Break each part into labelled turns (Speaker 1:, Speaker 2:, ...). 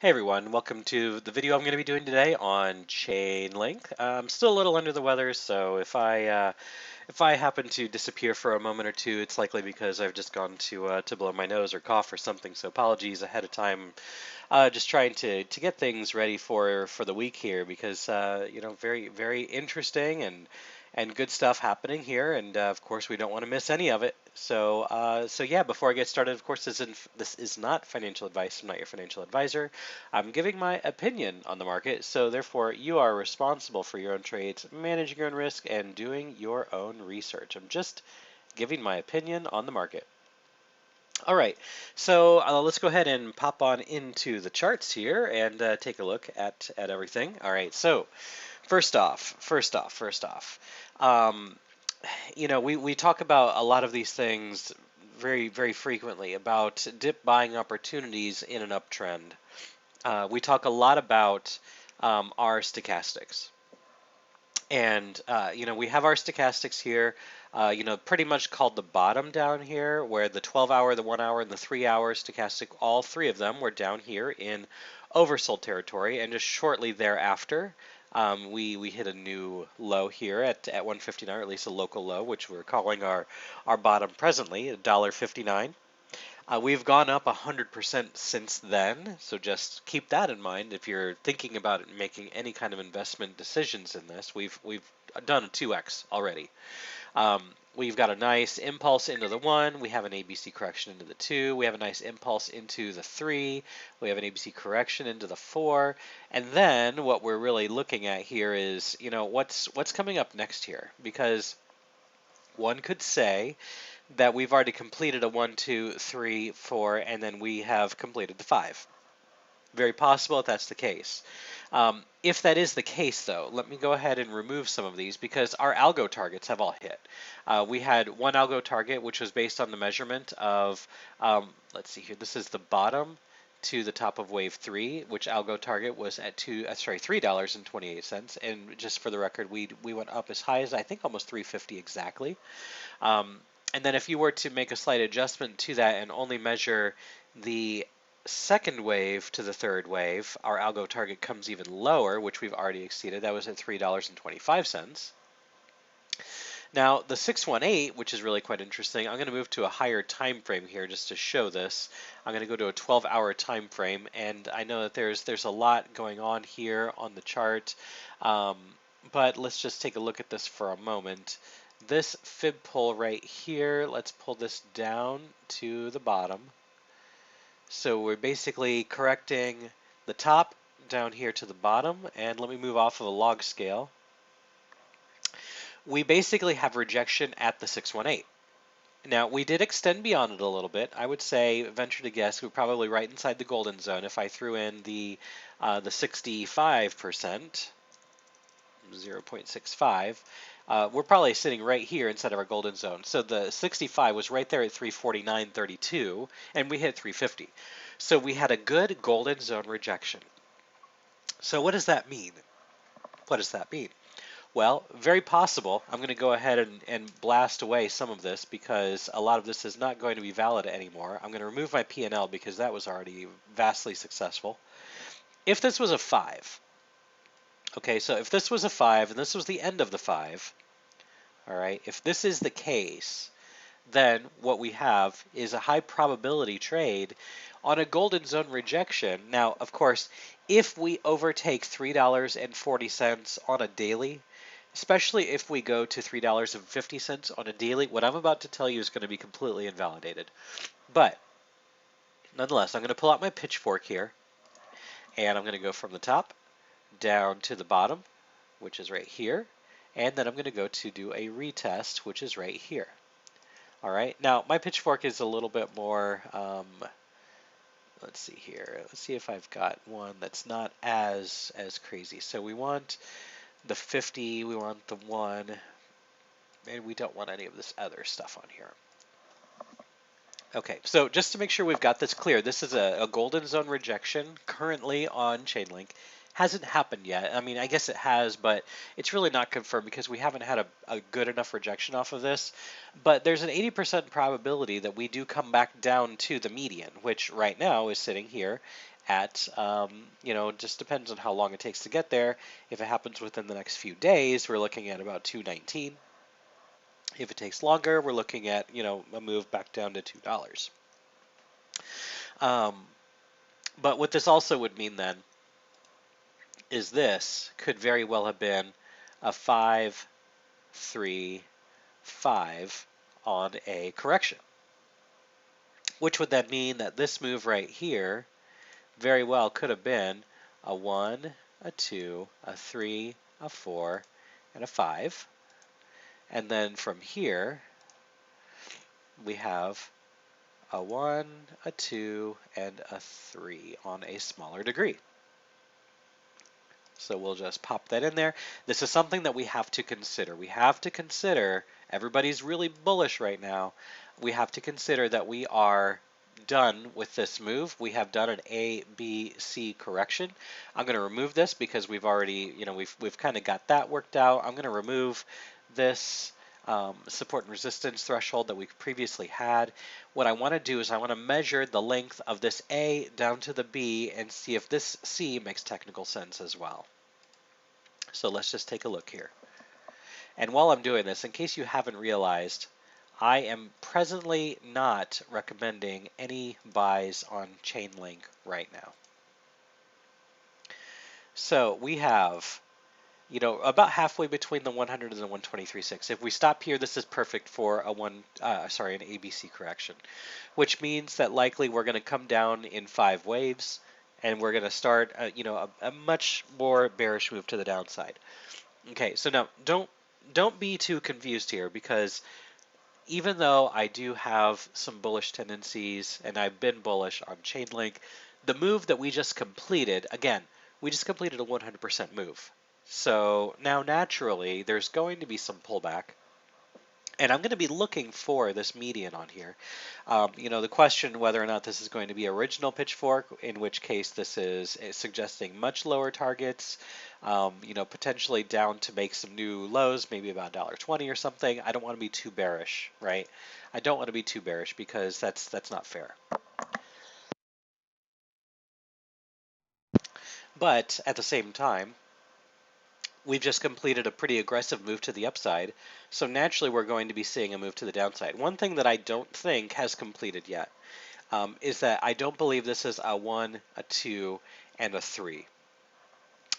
Speaker 1: Hey everyone, welcome to the video I'm going to be doing today on Chainlink. I'm still a little under the weather, so if I happen to disappear for a moment or two, it's likely because I've just gone to blow my nose or cough or something. So apologies ahead of time. Just trying to get things ready for the week here because very interesting and good stuff happening here, and of course we don't want to miss any of it. So yeah, before I get started, of course this is not financial advice. I'm not your financial advisor. I'm giving my opinion on the market, so therefore you are responsible for your own trades, managing your own risk, and doing your own research. I'm just giving my opinion on the market. All right, so let's go ahead and pop on into the charts here and take a look at everything. All right, so first off, um, we talk about a lot of these things very frequently about dip buying opportunities in an uptrend. We talk a lot about our stochastics. And we have our stochastics here, pretty much called the bottom down here, where the 12-hour, the 1-hour, and the 3-hour stochastic, all three of them were down here in oversold territory, and just shortly thereafter, we hit a new low here at 159, or at least a local low, which we're calling our bottom presently, $1.59. We've gone up 100% since then, so just keep that in mind if you're thinking about making any kind of investment decisions in this. We've done a 2x already. We've got a nice impulse into the 1. We have an ABC correction into the 2. We have a nice impulse into the 3. We have an ABC correction into the 4. And then what we're really looking at here is, what's coming up next here? Because one could say that we've already completed a 1, 2, 3, 4, and then we have completed the 5. Very possible if that's the case. If that is the case, though, let me go ahead and remove some of these because our algo targets have all hit. We had one algo target, which was based on the measurement of, let's see here, this is the bottom to the top of wave 3, which algo target was at $3.28. And just for the record, we went up as high as I think almost 350 exactly. And then if you were to make a slight adjustment to that and only measure the second wave to the third wave, our algo target comes even lower, which we've already exceeded. That was at $3.25. Now, the 618, which is really quite interesting, I'm going to move to a higher time frame here just to show this. I'm going to go to a 12-hour time frame, and I know that there's a lot going on here on the chart, but let's just take a look at this for a moment. This fib pull right here, let's pull this down to the bottom. So we're basically correcting the top down here to the bottom, and let me move off of a log scale. We basically have rejection at the 618. Now, we did extend beyond it a little bit. I would say, venture to guess, we're probably right inside the golden zone if I threw in the 65%, 0.65. We're probably sitting right here inside of our golden zone. So the 65 was right there at 349.32, and we hit 350. So we had a good golden zone rejection. So what does that mean? What does that mean? Well, very possible. I'm going to go ahead and blast away some of this because a lot of this is not going to be valid anymore. I'm going to remove my P&L because that was already vastly successful. If this was a 5, okay, so if this was a 5 and this was the end of the 5, all right, if this is the case, then what we have is a high probability trade on a golden zone rejection. Now, of course, if we overtake $3.40 on a daily, especially if we go to $3.50 on a daily, what I'm about to tell you is going to be completely invalidated. But nonetheless, I'm going to pull out my pitchfork here, and I'm going to go from the top down to the bottom, which is right here, and then I'm going to go to do a retest, which is right here. All right, now my pitchfork is a little bit more, let's see here. Let's see if I've got one that's not as crazy. So we want the 50, we want the 1, and we don't want any of this other stuff on here. Okay, so just to make sure we've got this clear, this is a golden zone rejection currently on Chainlink. Hasn't happened yet. I mean, I guess it has, but it's really not confirmed because we haven't had a good enough rejection off of this. But there's an 80% probability that we do come back down to the median, which right now is sitting here at, just depends on how long it takes to get there. If it happens within the next few days, we're looking at about 219. If it takes longer, we're looking at, a move back down to $2. Um, but what this also would mean then is this could very well have been a 5, 3, 5 on a correction, which would then mean that this move right here very well could have been a 1, a 2, a 3, a 4, and a 5. And then from here, we have a 1, a 2, and a 3 on a smaller degree. So we'll just pop that in there. This is something that we have to consider. We have to consider, everybody's really bullish right now. We have to consider that we are done with this move. We have done an A, B, C correction. I'm going to remove this because we've already, we've kind of got that worked out. I'm going to remove this support and resistance threshold that we previously had. What I want to do is I want to measure the length of this A down to the B and see if this C makes technical sense as well. So let's just take a look here. And while I'm doing this, in case you haven't realized, I am presently not recommending any buys on Chainlink right now. So we have, about halfway between the 100 and the 123.6. If we stop here, this is perfect for an ABC correction, which means that likely we're going to come down in 5 waves, and we're going to start, a much more bearish move to the downside. Okay, so now don't be too confused here, because even though I do have some bullish tendencies and I've been bullish on Chainlink, the move that we just completed, again, we just completed a 100% move. So now naturally there's going to be some pullback. And I'm going to be looking for this median on here. The question whether or not this is going to be original pitchfork, in which case this is suggesting much lower targets, potentially down to make some new lows, maybe about $1.20 or something. I don't want to be too bearish, right? I don't want to be too bearish because that's not fair. But at the same time, we've just completed a pretty aggressive move to the upside, so naturally we're going to be seeing a move to the downside. One thing that I don't think has completed yet is that I don't believe this is a 1, a 2, and a 3.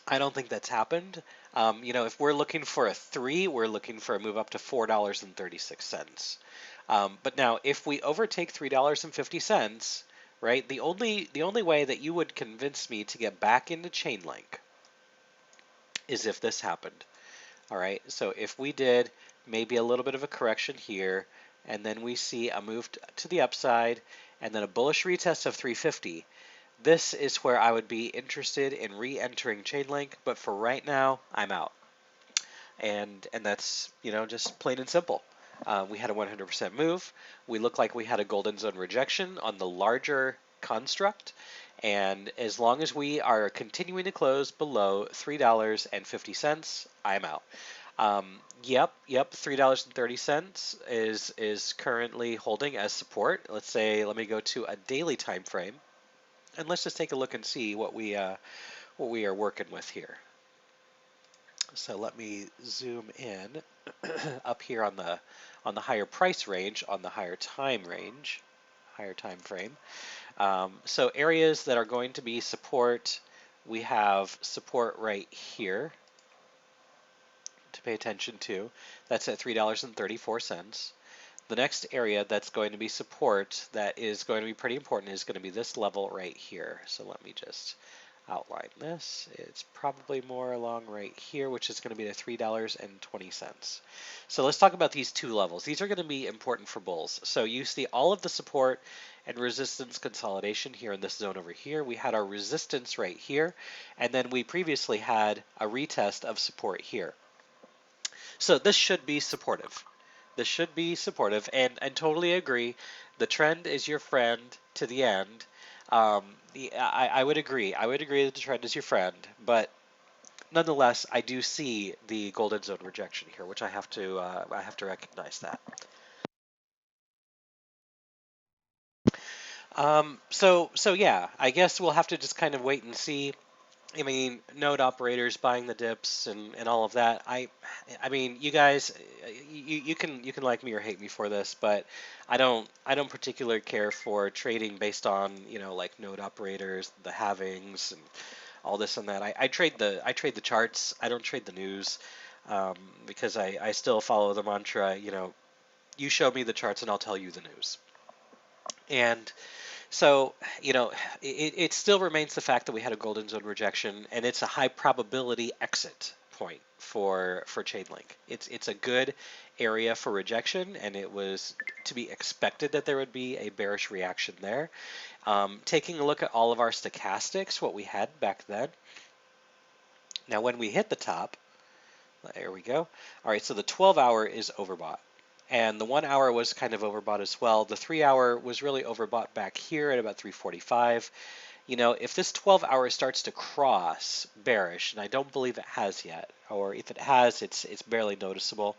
Speaker 1: I don't think that's happened. If we're looking for a 3, we're looking for a move up to $4.36. But now, if we overtake $3.50, right, the only way that you would convince me to get back into Chainlink is if this happened. All right, so if we did maybe a little bit of a correction here, and then we see a move to the upside, and then a bullish retest of 350, this is where I would be interested in re-entering Chainlink, but for right now, I'm out. And that's, just plain and simple. We had a 100% move. We look like we had a golden zone rejection on the larger construct. And as long as we are continuing to close below $3.50, I'm out. Yep, $3.30 is currently holding as support. Let me go to a daily time frame, and let's just take a look and see what we are working with here. So let me zoom in up here on the higher price range, on the higher time frame. So areas that are going to be support, we have support right here to pay attention to. That's at $3.34. The next area that's going to be support that is going to be pretty important is going to be this level right here. So let me just outline this. It's probably more along right here, which is going to be the $3.20. So let's talk about these two levels. These are going to be important for bulls. So you see all of the support and resistance consolidation here in this zone over here. We had our resistance right here, and then we previously had a retest of support here. So this should be supportive. This should be supportive, and totally agree. The trend is your friend to the end. I would agree. I would agree that the trend is your friend, but nonetheless, I do see the golden zone rejection here, which I have to recognize that. So yeah, I guess we'll have to just kind of wait and see. I mean, node operators buying the dips and all of that. I mean, you guys, you can like me or hate me for this, but I don't particularly care for trading based on like node operators, the halvings, and all this and that. I trade the charts. I don't trade the news, um, because I still follow the mantra. You show me the charts and I'll tell you the news. And so, it still remains the fact that we had a golden zone rejection, and it's a high probability exit point for Chainlink. It's a good area for rejection, and it was to be expected that there would be a bearish reaction there. Taking a look at all of our stochastics, what we had back then. Now, when we hit the top, there we go. All right, so the 12-hour is overbought. And the 1 hour was kind of overbought as well. The 3 hour was really overbought back here at about 345. If this 12-hour starts to cross bearish, and I don't believe it has yet, or if it has, it's barely noticeable.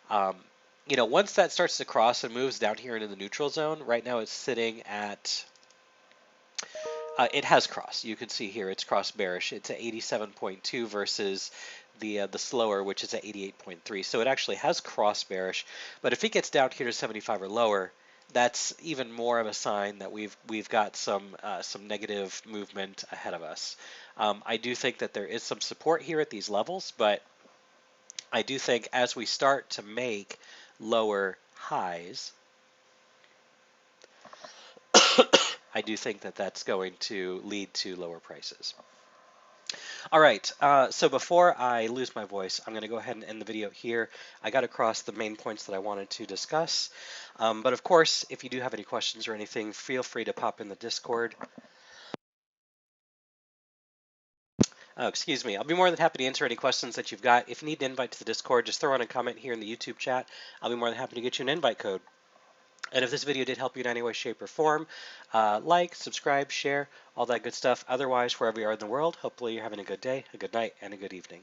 Speaker 1: Once that starts to cross and moves down here into the neutral zone, right now it's sitting at it has crossed. You can see here it's crossed bearish. It's at 87.2 versus the slower, which is at 88.3. So it actually has crossed bearish. But if it gets down here to 75 or lower, that's even more of a sign that we've got some negative movement ahead of us. I do think that there is some support here at these levels, but I do think as we start to make lower highs, I do think that that's going to lead to lower prices. All right, so before I lose my voice, I'm going to go ahead and end the video here. I got across the main points that I wanted to discuss. But of course, if you do have any questions or anything, feel free to pop in the Discord. Excuse me. I'll be more than happy to answer any questions that you've got. If you need an invite to the Discord, just throw in a comment here in the YouTube chat. I'll be more than happy to get you an invite code. And if this video did help you in any way, shape, or form, like, subscribe, share, all that good stuff. Otherwise, wherever you are in the world, hopefully you're having a good day, a good night, and a good evening.